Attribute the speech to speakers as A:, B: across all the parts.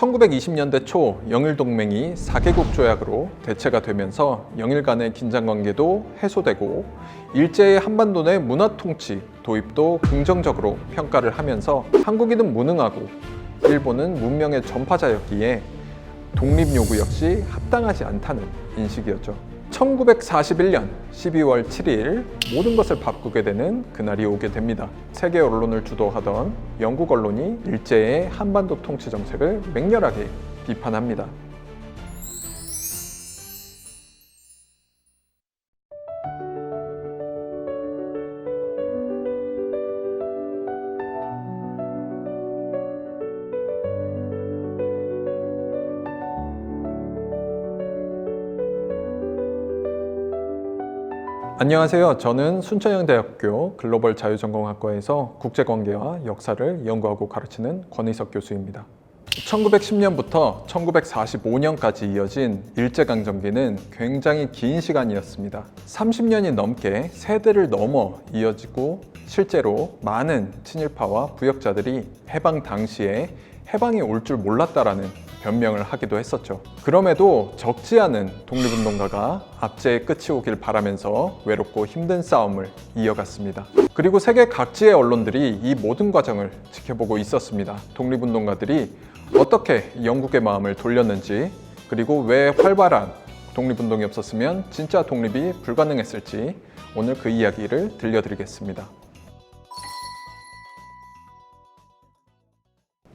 A: 1920년대 초 영일동맹이 4개국 조약으로 대체가 되면서 영일 간의 긴장관계도 해소되고 일제의 한반도 내 문화통치 도입도 긍정적으로 평가를 하면서 한국인은 무능하고 일본은 문명의 전파자였기에 독립요구 역시 합당하지 않다는 인식이었죠. 1941년 12월 7일 모든 것을 바꾸게 되는 그날이 오게 됩니다. 세계 언론을 주도하던 영국 언론이 일제의 한반도 통치 정책을 맹렬하게 비판합니다. 안녕하세요. 저는 순천향대학교 글로벌 자유전공학과에서 국제관계와 역사를 연구하고 가르치는 권희석 교수입니다. 1910년부터 1945년까지 이어진 일제강점기는 굉장히 긴 시간이었습니다. 30년이 넘게 세대를 넘어 이어지고 실제로 많은 친일파와 부역자들이 해방 당시에 해방이 올 줄 몰랐다라는 변명을 하기도 했었죠. 그럼에도 적지 않은 독립운동가가 압제의 끝이 오길 바라면서 외롭고 힘든 싸움을 이어갔습니다. 그리고 세계 각지의 언론들이 이 모든 과정을 지켜보고 있었습니다. 독립운동가들이 어떻게 영국의 마음을 돌렸는지, 그리고 왜 활발한 독립운동이 없었으면 진짜 독립이 불가능했을지 오늘 그 이야기를 들려드리겠습니다.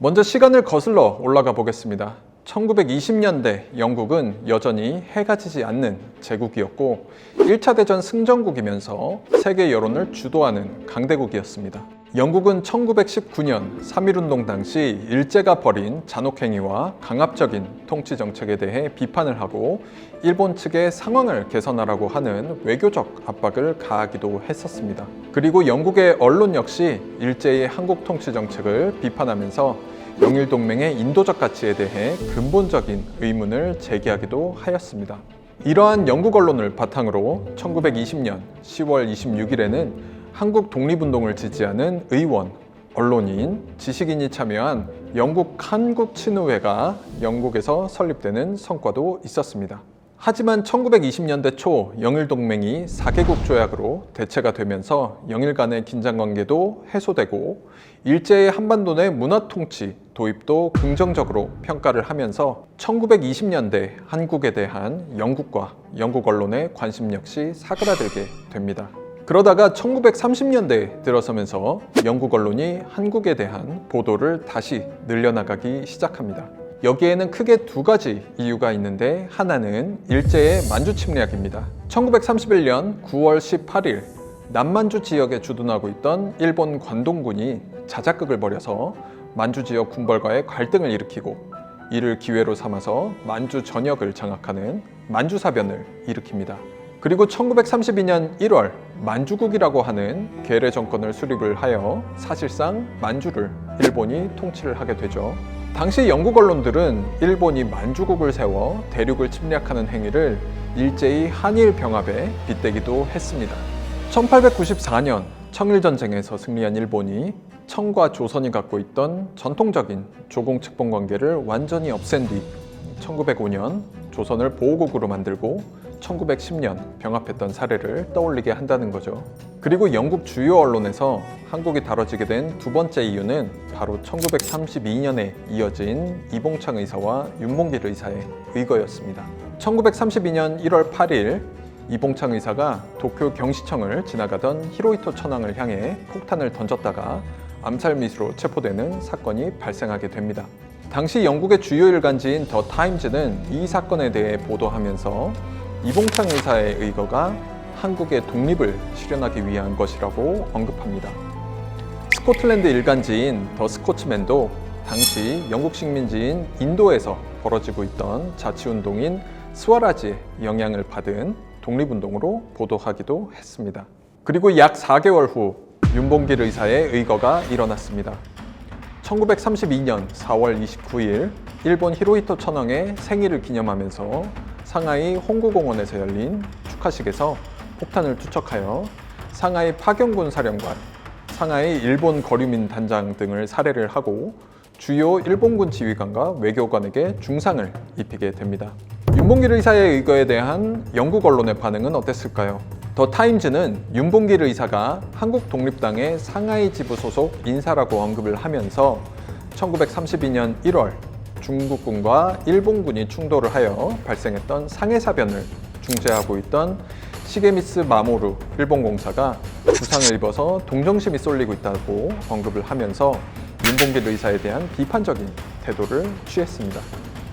A: 먼저 시간을 거슬러 올라가 보겠습니다. 1920년대 영국은 여전히 해가 지지 않는 제국이었고 1차 대전 승전국이면서 세계 여론을 주도하는 강대국이었습니다. 영국은 1919년 3.1운동 당시 일제가 벌인 잔혹행위와 강압적인 통치 정책에 대해 비판을 하고 일본 측에 상황을 개선하라고 하는 외교적 압박을 가하기도 했었습니다. 그리고 영국의 언론 역시 일제의 한국 통치 정책을 비판하면서 영일동맹의 인도적 가치에 대해 근본적인 의문을 제기하기도 하였습니다. 이러한 영국 언론을 바탕으로 1920년 10월 26일에는 한국 독립운동을 지지하는 의원, 언론인, 지식인이 참여한 영국 한국친의회가 영국에서 설립되는 성과도 있었습니다. 하지만 1920년대 초 영일동맹이 4개국 조약으로 대체가 되면서 영일 간의 긴장관계도 해소되고 일제의 한반도 내 문화통치 도입도 긍정적으로 평가를 하면서 1920년대 한국에 대한 영국과 영국 언론의 관심 역시 사그라들게 됩니다. 그러다가 1930년대에 들어서면서 영국 언론이 한국에 대한 보도를 다시 늘려나가기 시작합니다. 여기에는 크게 두 가지 이유가 있는데 하나는 일제의 만주 침략입니다. 1931년 9월 18일 남만주 지역에 주둔하고 있던 일본 관동군이 자작극을 벌여서 만주 지역 군벌과의 갈등을 일으키고 이를 기회로 삼아서 만주 전역을 장악하는 만주사변을 일으킵니다. 그리고 1932년 1월 만주국이라고 하는 괴뢰 정권을 수립을 하여 사실상 만주를 일본이 통치를 하게 되죠. 당시 영국 언론들은 일본이 만주국을 세워 대륙을 침략하는 행위를 일제히 한일 병합에 빗대기도 했습니다. 1894년 청일전쟁에서 승리한 일본이 청과 조선이 갖고 있던 전통적인 조공측본 관계를 완전히 없앤 뒤 1905년 조선을 보호국으로 만들고 1910년 병합했던 사례를 떠올리게 한다는 거죠. 그리고 영국 주요 언론에서 한국이 다뤄지게 된 두 번째 이유는 바로 1932년에 이어진 이봉창 의사와 윤봉길 의사의 의거였습니다. 1932년 1월 8일 이봉창 의사가 도쿄 경시청을 지나가던 히로히토 천황을 향해 폭탄을 던졌다가 암살 미수로 체포되는 사건이 발생하게 됩니다. 당시 영국의 주요 일간지인 더 타임즈는 이 사건에 대해 보도하면서 이봉창 의사의 의거가 한국의 독립을 실현하기 위한 것이라고 언급합니다. 스코틀랜드 일간지인 더 스코츠맨도 당시 영국 식민지인 인도에서 벌어지고 있던 자치운동인 스와라지의 영향을 받은 독립운동으로 보도하기도 했습니다. 그리고 약 4개월 후 윤봉길 의사의 의거가 일어났습니다. 1932년 4월 29일 일본 히로히토 천황의 생일을 기념하면서 상하이 홍구공원에서 열린 축하식에서 폭탄을 투척하여 상하이 파경군 사령관, 상하이 일본 거류민 단장 등을 살해를 하고 주요 일본군 지휘관과 외교관에게 중상을 입히게 됩니다. 윤봉길 의사의 의거에 대한 영국 언론의 반응은 어땠을까요? 더 타임즈는 윤봉길 의사가 한국독립당의 상하이 지부 소속 인사라고 언급을 하면서 1932년 1월 중국군과 일본군이 충돌을 하여 발생했던 상해사변을 중재하고 있던 시게미츠 마모루 일본 공사가 부상을 입어서 동정심이 쏠리고 있다고 언급을 하면서 윤봉길 의사에 대한 비판적인 태도를 취했습니다.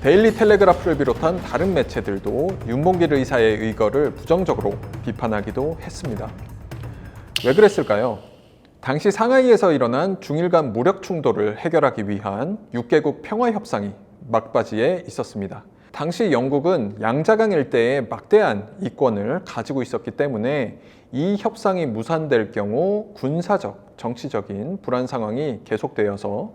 A: 데일리 텔레그라프를 비롯한 다른 매체들도 윤봉길 의사의 의거를 부정적으로 비판하기도 했습니다. 왜 그랬을까요? 당시 상하이에서 일어난 중일 간 무력 충돌을 해결하기 위한 6개국 평화협상이 막바지에 있었습니다. 당시 영국은 양자강 일대에 막대한 이권을 가지고 있었기 때문에 이 협상이 무산될 경우 군사적, 정치적인 불안 상황이 계속되어서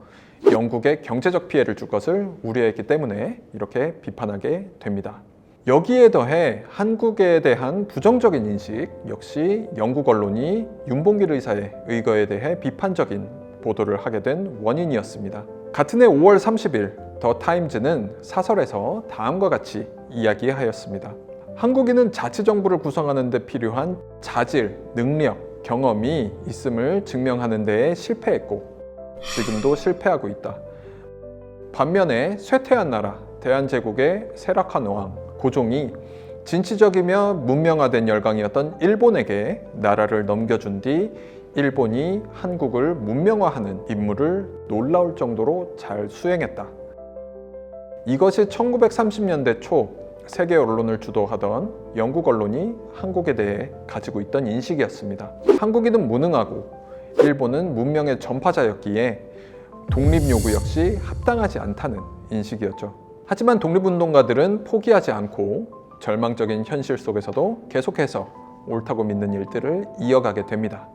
A: 영국에 경제적 피해를 줄 것을 우려했기 때문에 이렇게 비판하게 됩니다. 여기에 더해 한국에 대한 부정적인 인식 역시 영국 언론이 윤봉길 의사의 의거에 대해 비판적인 보도를 하게 된 원인이었습니다. 같은 해 5월 30일 더 타임즈는 사설에서 다음과 같이 이야기하였습니다. 한국인은 자치정부를 구성하는 데 필요한 자질, 능력, 경험이 있음을 증명하는 데에 실패했고 지금도 실패하고 있다. 반면에 쇠퇴한 나라, 대한제국의 쇠락한 왕, 고종이 진취적이며 문명화된 열강이었던 일본에게 나라를 넘겨준 뒤 일본이 한국을 문명화하는 임무를 놀라울 정도로 잘 수행했다. 이것이 1930년대 초 세계 언론을 주도하던 영국 언론이 한국에 대해 가지고 있던 인식이었습니다. 한국인은 무능하고 일본은 문명의 전파자였기에 독립 요구 역시 합당하지 않다는 인식이었죠. 하지만 독립운동가들은 포기하지 않고 절망적인 현실 속에서도 계속해서 옳다고 믿는 일들을 이어가게 됩니다.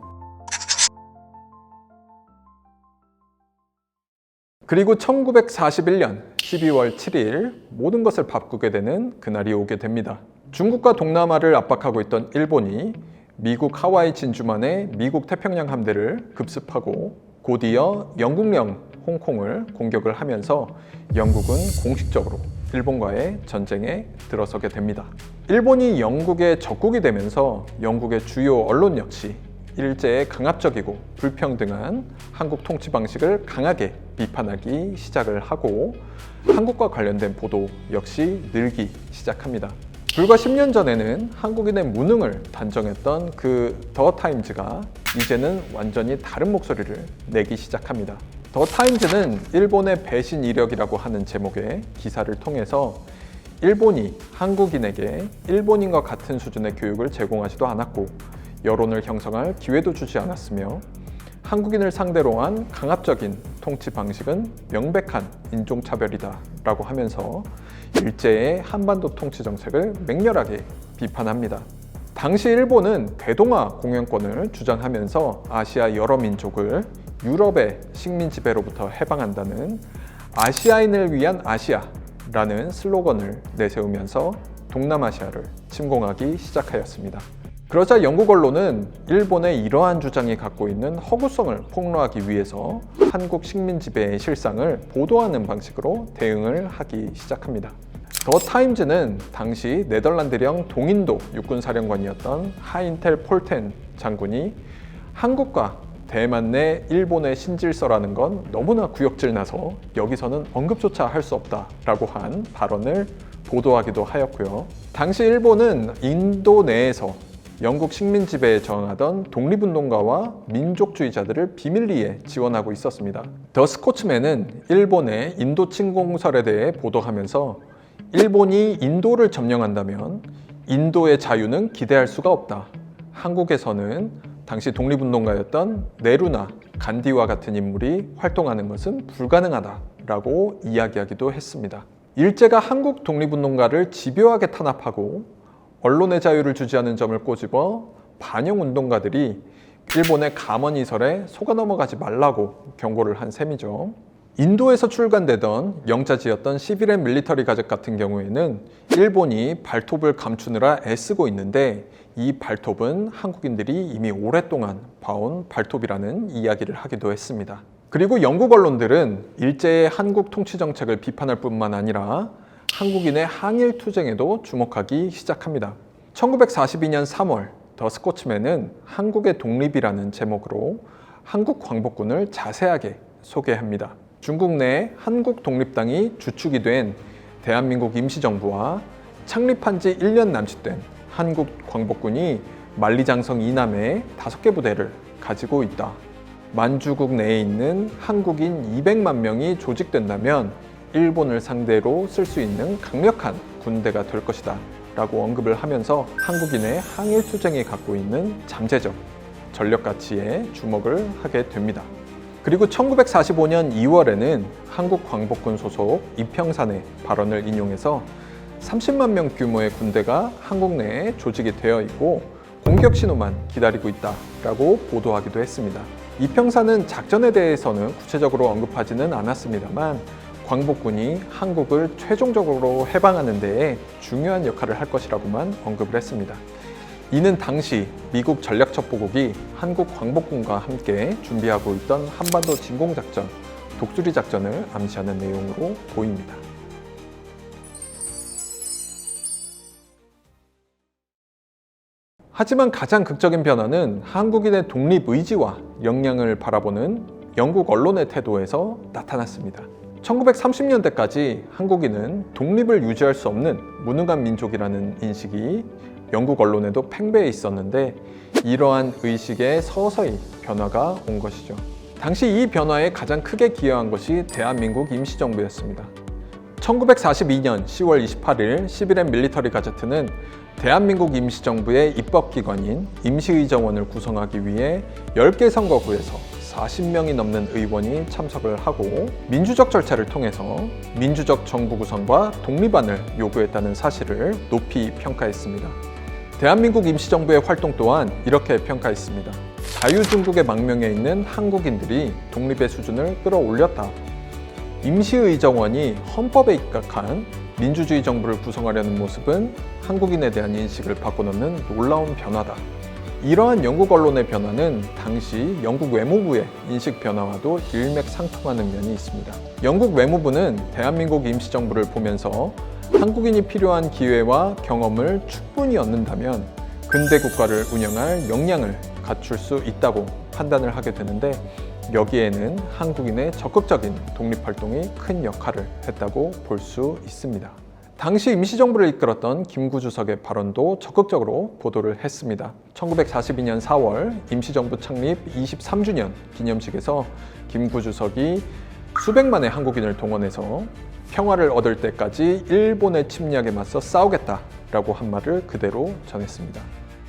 A: 그리고 1941년 12월 7일 모든 것을 바꾸게 되는 그날이 오게 됩니다. 중국과 동남아를 압박하고 있던 일본이 미국 하와이 진주만의 미국 태평양 함대를 급습하고 곧이어 영국령 홍콩을 공격을 하면서 영국은 공식적으로 일본과의 전쟁에 들어서게 됩니다. 일본이 영국의 적국이 되면서 영국의 주요 언론 역시 일제에 강압적이고 불평등한 한국 통치 방식을 강하게 비판하기 시작을 하고 한국과 관련된 보도 역시 늘기 시작합니다. 불과 10년 전에는 한국인의 무능을 단정했던 그 더 타임즈가 이제는 완전히 다른 목소리를 내기 시작합니다. 더 타임즈는 일본의 배신 이력이라고 하는 제목의 기사를 통해서 일본이 한국인에게 일본인과 같은 수준의 교육을 제공하지도 않았고 여론을 형성할 기회도 주지 않았으며 한국인을 상대로 한 강압적인 통치 방식은 명백한 인종차별이다 라고 하면서 일제의 한반도 통치 정책을 맹렬하게 비판합니다. 당시 일본은 대동아 공영권을 주장하면서 아시아 여러 민족을 유럽의 식민 지배로부터 해방한다는 아시아인을 위한 아시아라는 슬로건을 내세우면서 동남아시아를 침공하기 시작하였습니다. 그러자 영국 언론은 일본의 이러한 주장이 갖고 있는 허구성을 폭로하기 위해서 한국 식민 지배의 실상을 보도하는 방식으로 대응을 하기 시작합니다. 더 타임즈는 당시 네덜란드령 동인도 육군사령관이었던 하인텔 폴텐 장군이 한국과 대만 내 일본의 신질서라는 건 너무나 구역질 나서 여기서는 언급조차 할 수 없다라고 한 발언을 보도하기도 하였고요. 당시 일본은 인도 내에서 영국 식민 지배에 저항하던 독립운동가와 민족주의자들을 비밀리에 지원하고 있었습니다. 더 스코츠맨은 일본의 인도 침공설에 대해 보도하면서 일본이 인도를 점령한다면 인도의 자유는 기대할 수가 없다. 한국에서는 당시 독립운동가였던 네루나 간디와 같은 인물이 활동하는 것은 불가능하다라고 이야기하기도 했습니다. 일제가 한국 독립운동가를 집요하게 탄압하고 언론의 자유를 주지 않은 점을 꼬집어 반영운동가들이 일본의 감언이설에 속아 넘어가지 말라고 경고를 한 셈이죠. 인도에서 출간되던 영자지였던 시빌 앤 밀리터리 가젯 같은 경우에는 일본이 발톱을 감추느라 애쓰고 있는데 이 발톱은 한국인들이 이미 오랫동안 봐온 발톱이라는 이야기를 하기도 했습니다. 그리고 영국 언론들은 일제의 한국 통치 정책을 비판할 뿐만 아니라 한국인의 항일 투쟁에도 주목하기 시작합니다. 1942년 3월 더 스코츠맨은 한국의 독립이라는 제목으로 한국 광복군을 자세하게 소개합니다. 중국 내 한국 독립당이 주축이 된 대한민국 임시정부와 창립한 지 1년 남짓된 한국 광복군이 만리장성 이남에 5개 부대를 가지고 있다. 만주국 내에 있는 한국인 200만 명이 조직된다면 일본을 상대로 쓸 수 있는 강력한 군대가 될 것이다 라고 언급을 하면서 한국인의 항일 투쟁이 갖고 있는 잠재적 전력 가치에 주목을 하게 됩니다. 그리고 1945년 2월에는 한국 광복군 소속 이평산의 발언을 인용해서 30만 명 규모의 군대가 한국 내에 조직이 되어 있고 공격 신호만 기다리고 있다라고 보도하기도 했습니다. 이평산은 작전에 대해서는 구체적으로 언급하지는 않았습니다만 광복군이 한국을 최종적으로 해방하는 데에 중요한 역할을 할 것이라고만 언급을 했습니다. 이는 당시 미국 전략첩보국이 한국 광복군과 함께 준비하고 있던 한반도 진공작전, 독수리 작전을 암시하는 내용으로 보입니다. 하지만 가장 극적인 변화는 한국인의 독립 의지와 역량을 바라보는 영국 언론의 태도에서 나타났습니다. 1930년대까지 한국인은 독립을 유지할 수 없는 무능한 민족이라는 인식이 영국 언론에도 팽배해 있었는데 이러한 의식에 서서히 변화가 온 것이죠. 당시 이 변화에 가장 크게 기여한 것이 대한민국 임시정부였습니다. 1942년 10월 28일 11엔 밀리터리 가제트는 대한민국 임시정부의 입법기관인 임시의정원을 구성하기 위해 10개 선거구에서 40명이 넘는 의원이 참석을 하고 민주적 절차를 통해서 민주적 정부 구성과 독립안을 요구했다는 사실을 높이 평가했습니다. 대한민국 임시정부의 활동 또한 이렇게 평가했습니다. 자유중국의 망명에 있는 한국인들이 독립의 수준을 끌어올렸다. 임시의정원이 헌법에 입각한 민주주의 정부를 구성하려는 모습은 한국인에 대한 인식을 바꿔놓는 놀라운 변화다. 이러한 영국 언론의 변화는 당시 영국 외무부의 인식 변화와도 일맥상통하는 면이 있습니다. 영국 외무부는 대한민국 임시정부를 보면서 한국인이 필요한 기회와 경험을 충분히 얻는다면 근대 국가를 운영할 역량을 갖출 수 있다고 판단을 하게 되는데 여기에는 한국인의 적극적인 독립활동이 큰 역할을 했다고 볼 수 있습니다. 당시 임시정부를 이끌었던 김구 주석의 발언도 적극적으로 보도를 했습니다. 1942년 4월 임시정부 창립 23주년 기념식에서 김구 주석이 수백만의 한국인을 동원해서 평화를 얻을 때까지 일본의 침략에 맞서 싸우겠다라고 한 말을 그대로 전했습니다.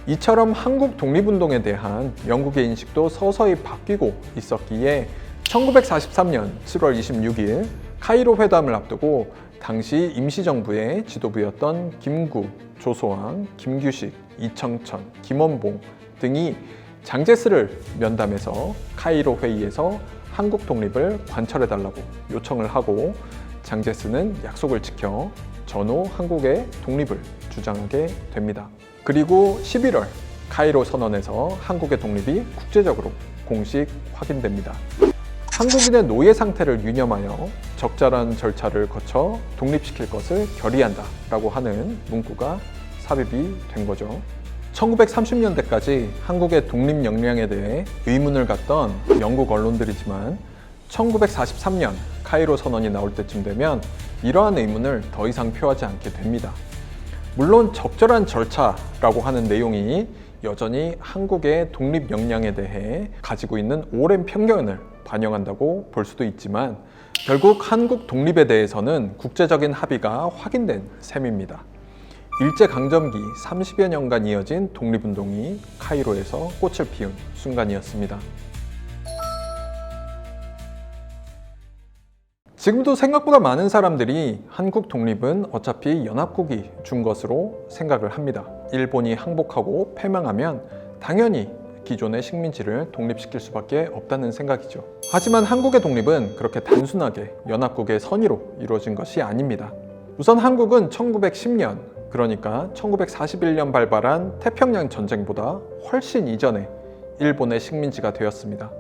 A: 이처럼 한국 독립운동에 대한 영국의 인식도 서서히 바뀌고 있었기에 1943년 7월 26일 카이로 회담을 앞두고 당시 임시정부의 지도부였던 김구, 조소왕, 김규식, 이청천, 김원봉 등이 장제스를 면담해서 카이로 회의에서 한국 독립을 관철해달라고 요청을 하고 장제스는 약속을 지켜 전후 한국의 독립을 주장하게 됩니다. 그리고 11월 카이로 선언에서 한국의 독립이 국제적으로 공식 확인됩니다. 한국인의 노예 상태를 유념하여 적절한 절차를 거쳐 독립시킬 것을 결의한다 라고 하는 문구가 삽입이 된 거죠. 1930년대까지 한국의 독립 역량에 대해 의문을 갖던 영국 언론들이지만 1943년 카이로 선언이 나올 때쯤 되면 이러한 의문을 더 이상 표하지 않게 됩니다. 물론 적절한 절차라고 하는 내용이 여전히 한국의 독립 역량에 대해 가지고 있는 오랜 편견을 반영한다고 볼 수도 있지만 결국 한국 독립에 대해서는 국제적인 합의가 확인된 셈입니다. 일제강점기 30여 년간 이어진 독립운동이 카이로에서 꽃을 피운 순간이었습니다. 지금도 생각보다 많은 사람들이 한국 독립은 어차피 연합국이 준 것으로 생각을 합니다. 일본이 항복하고 패망하면 당연히 기존의 식민지를 독립시킬 수밖에 없다는 생각이죠. 하지만 한국의 독립은 그렇게 단순하게 연합국의 선의로 이루어진 것이 아닙니다. 우선 한국은 1910년, 그러니까 1941년 발발한 태평양 전쟁보다 훨씬 이전에 일본의 식민지가 되었습니다.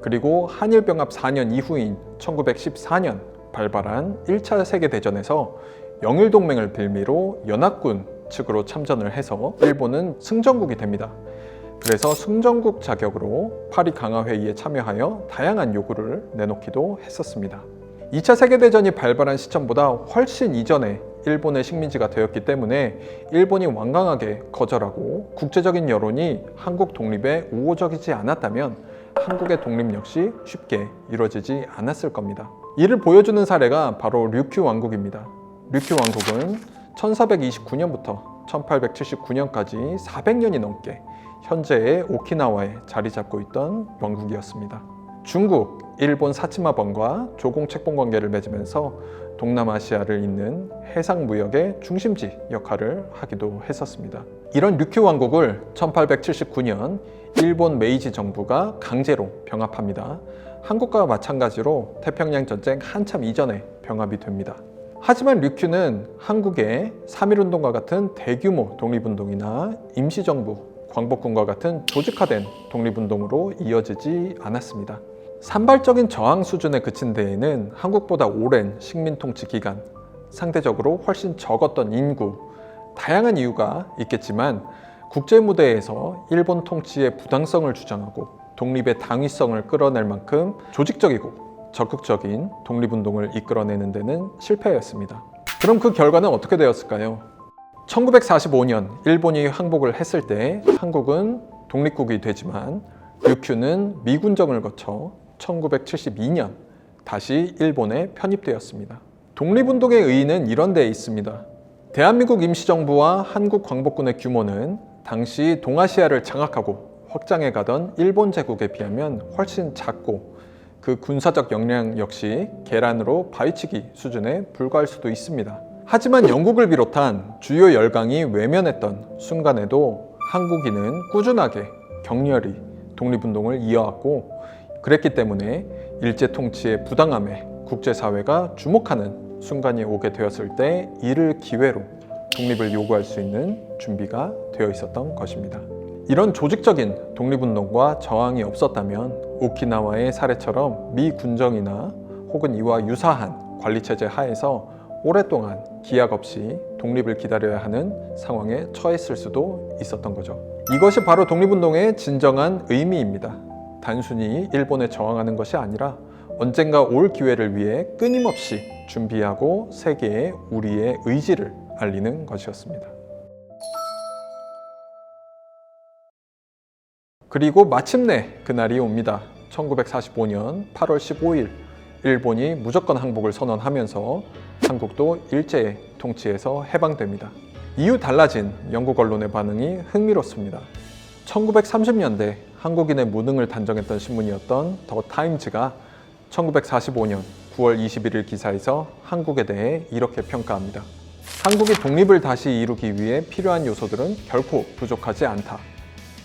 A: 그리고 한일병합 4년 이후인 1914년 발발한 1차 세계대전에서 영일동맹을 빌미로 연합군 측으로 참전을 해서 일본은 승전국이 됩니다. 그래서 승전국 자격으로 파리 강화회의에 참여하여 다양한 요구를 내놓기도 했었습니다. 2차 세계대전이 발발한 시점보다 훨씬 이전에 일본의 식민지가 되었기 때문에 일본이 완강하게 거절하고 국제적인 여론이 한국 독립에 우호적이지 않았다면 한국의 독립 역시 쉽게 이루어지지 않았을 겁니다. 이를 보여주는 사례가 바로 류큐 왕국입니다. 류큐 왕국은 1429년부터 1879년까지 400년이 넘게 현재의 오키나와에 자리 잡고 있던 왕국이었습니다. 중국, 일본 사치마번과 조공책봉 관계를 맺으면서 동남아시아를 잇는 해상 무역의 중심지 역할을 하기도 했었습니다. 이런 류큐 왕국을 1879년 일본 메이지 정부가 강제로 병합합니다. 한국과 마찬가지로 태평양 전쟁 한참 이전에 병합이 됩니다. 하지만 류큐는 한국의 3.1운동과 같은 대규모 독립운동이나 임시정부, 광복군과 같은 조직화된 독립운동으로 이어지지 않았습니다. 산발적인 저항 수준에 그친 데에는 한국보다 오랜 식민 통치 기간, 상대적으로 훨씬 적었던 인구, 다양한 이유가 있겠지만 국제 무대에서 일본 통치의 부당성을 주장하고 독립의 당위성을 끌어낼 만큼 조직적이고 적극적인 독립운동을 이끌어내는 데는 실패였습니다. 그럼 그 결과는 어떻게 되었을까요? 1945년 일본이 항복을 했을 때 한국은 독립국이 되지만 류큐는 미군정을 거쳐 1972년 다시 일본에 편입되었습니다. 독립운동의 의의는 이런 데에 있습니다. 대한민국 임시정부와 한국 광복군의 규모는 당시 동아시아를 장악하고 확장해 가던 일본 제국에 비하면 훨씬 작고 그 군사적 역량 역시 계란으로 바위치기 수준에 불과할 수도 있습니다. 하지만 영국을 비롯한 주요 열강이 외면했던 순간에도 한국인은 꾸준하게 격렬히 독립운동을 이어왔고 그랬기 때문에 일제 통치의 부당함에 국제사회가 주목하는 순간이 오게 되었을 때 이를 기회로 독립을 요구할 수 있는 준비가 되어 있었던 것입니다. 이런 조직적인 독립운동과 저항이 없었다면 오키나와의 사례처럼 미 군정이나 혹은 이와 유사한 관리체제 하에서 오랫동안 기약 없이 독립을 기다려야 하는 상황에 처했을 수도 있었던 거죠. 이것이 바로 독립운동의 진정한 의미입니다. 단순히 일본에 저항하는 것이 아니라 언젠가 올 기회를 위해 끊임없이 준비하고 세계에 우리의 의지를 알리는 것이었습니다. 그리고 마침내 그날이 옵니다. 1945년 8월 15일 일본이 무조건 항복을 선언하면서 한국도 일제의 통치에서 해방됩니다. 이후 달라진 영국 언론의 반응이 흥미롭습니다. 1930년대 한국인의 무능을 단정했던 신문이었던 더 타임즈가 1945년 9월 21일 기사에서 한국에 대해 이렇게 평가합니다. 한국이 독립을 다시 이루기 위해 필요한 요소들은 결코 부족하지 않다.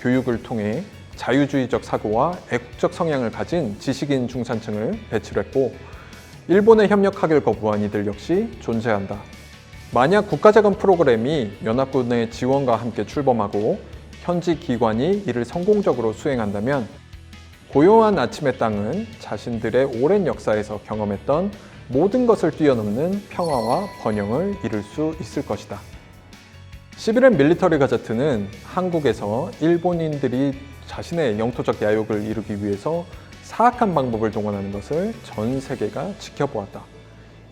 A: 교육을 통해 자유주의적 사고와 애국적 성향을 가진 지식인 중산층을 배치를 했고 일본에 협력하길 거부한 이들 역시 존재한다. 만약 국가자금 프로그램이 연합군의 지원과 함께 출범하고 현지 기관이 이를 성공적으로 수행한다면 고요한 아침의 땅은 자신들의 오랜 역사에서 경험했던 모든 것을 뛰어넘는 평화와 번영을 이룰 수 있을 것이다. 11회 밀리터리 가제트는 한국에서 일본인들이 자신의 영토적 야욕을 이루기 위해서 사악한 방법을 동원하는 것을 전 세계가 지켜보았다.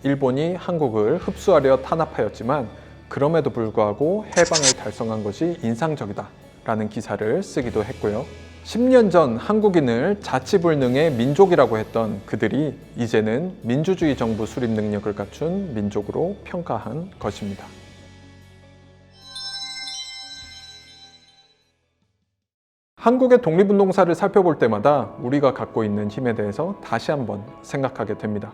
A: 일본이 한국을 흡수하려 탄압하였지만 그럼에도 불구하고 해방을 달성한 것이 인상적이다 라는 기사를 쓰기도 했고요. 10년 전 한국인을 자치불능의 민족이라고 했던 그들이 이제는 민주주의 정부 수립 능력을 갖춘 민족으로 평가한 것입니다. 한국의 독립운동사를 살펴볼 때마다 우리가 갖고 있는 힘에 대해서 다시 한번 생각하게 됩니다.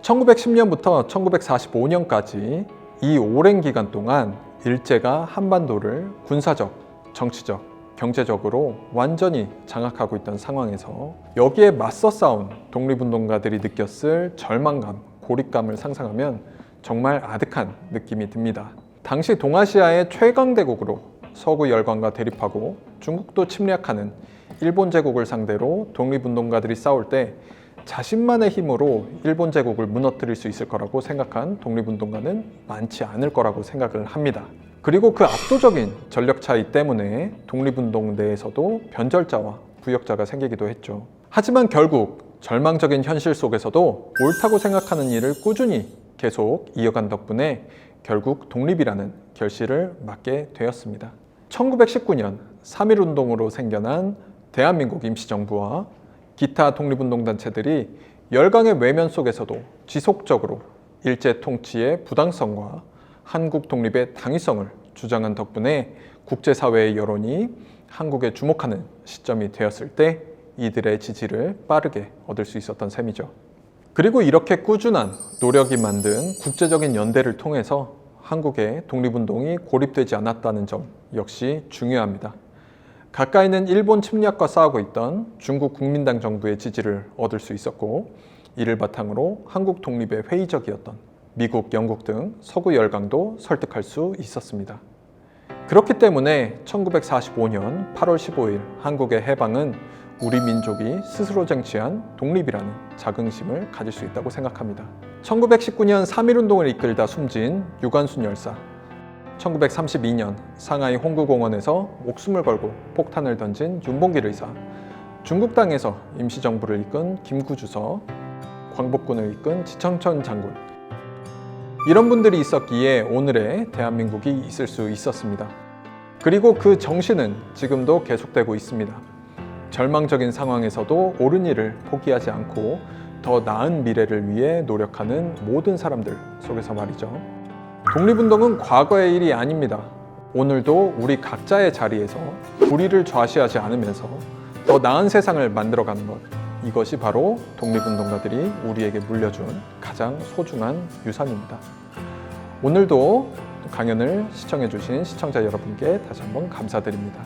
A: 1910년부터 1945년까지 이 오랜 기간 동안 일제가 한반도를 군사적, 정치적, 경제적으로 완전히 장악하고 있던 상황에서 여기에 맞서 싸운 독립운동가들이 느꼈을 절망감, 고립감을 상상하면 정말 아득한 느낌이 듭니다. 당시 동아시아의 최강대국으로 서구 열강과 대립하고 중국도 침략하는 일본 제국을 상대로 독립운동가들이 싸울 때 자신만의 힘으로 일본 제국을 무너뜨릴 수 있을 거라고 생각한 독립운동가는 많지 않을 거라고 생각을 합니다. 그리고 그 압도적인 전력 차이 때문에 독립운동 내에서도 변절자와 부역자가 생기기도 했죠. 하지만 결국 절망적인 현실 속에서도 옳다고 생각하는 일을 꾸준히 계속 이어간 덕분에 결국 독립이라는 결실을 맞게 되었습니다. 1919년 3.1운동으로 생겨난 대한민국 임시정부와 기타 독립운동단체들이 열강의 외면 속에서도 지속적으로 일제 통치의 부당성과 한국 독립의 당위성을 주장한 덕분에 국제사회의 여론이 한국에 주목하는 시점이 되었을 때 이들의 지지를 빠르게 얻을 수 있었던 셈이죠. 그리고 이렇게 꾸준한 노력이 만든 국제적인 연대를 통해서 한국의 독립운동이 고립되지 않았다는 점 역시 중요합니다. 가까이는 일본 침략과 싸우고 있던 중국 국민당 정부의 지지를 얻을 수 있었고, 이를 바탕으로 한국 독립에 회의적이었던 미국, 영국 등 서구 열강도 설득할 수 있었습니다. 그렇기 때문에 1945년 8월 15일 한국의 해방은 우리 민족이 스스로 쟁취한 독립이라는 자긍심을 가질 수 있다고 생각합니다. 1919년 3.1운동을 이끌다 숨진 유관순 열사, 1932년 상하이 홍구공원에서 목숨을 걸고 폭탄을 던진 윤봉길 의사, 중국 땅에서 임시정부를 이끈 김구주서, 광복군을 이끈 지청천 장군, 이런 분들이 있었기에 오늘의 대한민국이 있을 수 있었습니다. 그리고 그 정신은 지금도 계속되고 있습니다. 절망적인 상황에서도 옳은 일을 포기하지 않고 더 나은 미래를 위해 노력하는 모든 사람들 속에서 말이죠. 독립운동은 과거의 일이 아닙니다. 오늘도 우리 각자의 자리에서 불의를 좌시하지 않으면서 더 나은 세상을 만들어가는 것, 이것이 바로 독립운동가들이 우리에게 물려준 가장 소중한 유산입니다. 오늘도 강연을 시청해주신 시청자 여러분께 다시 한번 감사드립니다.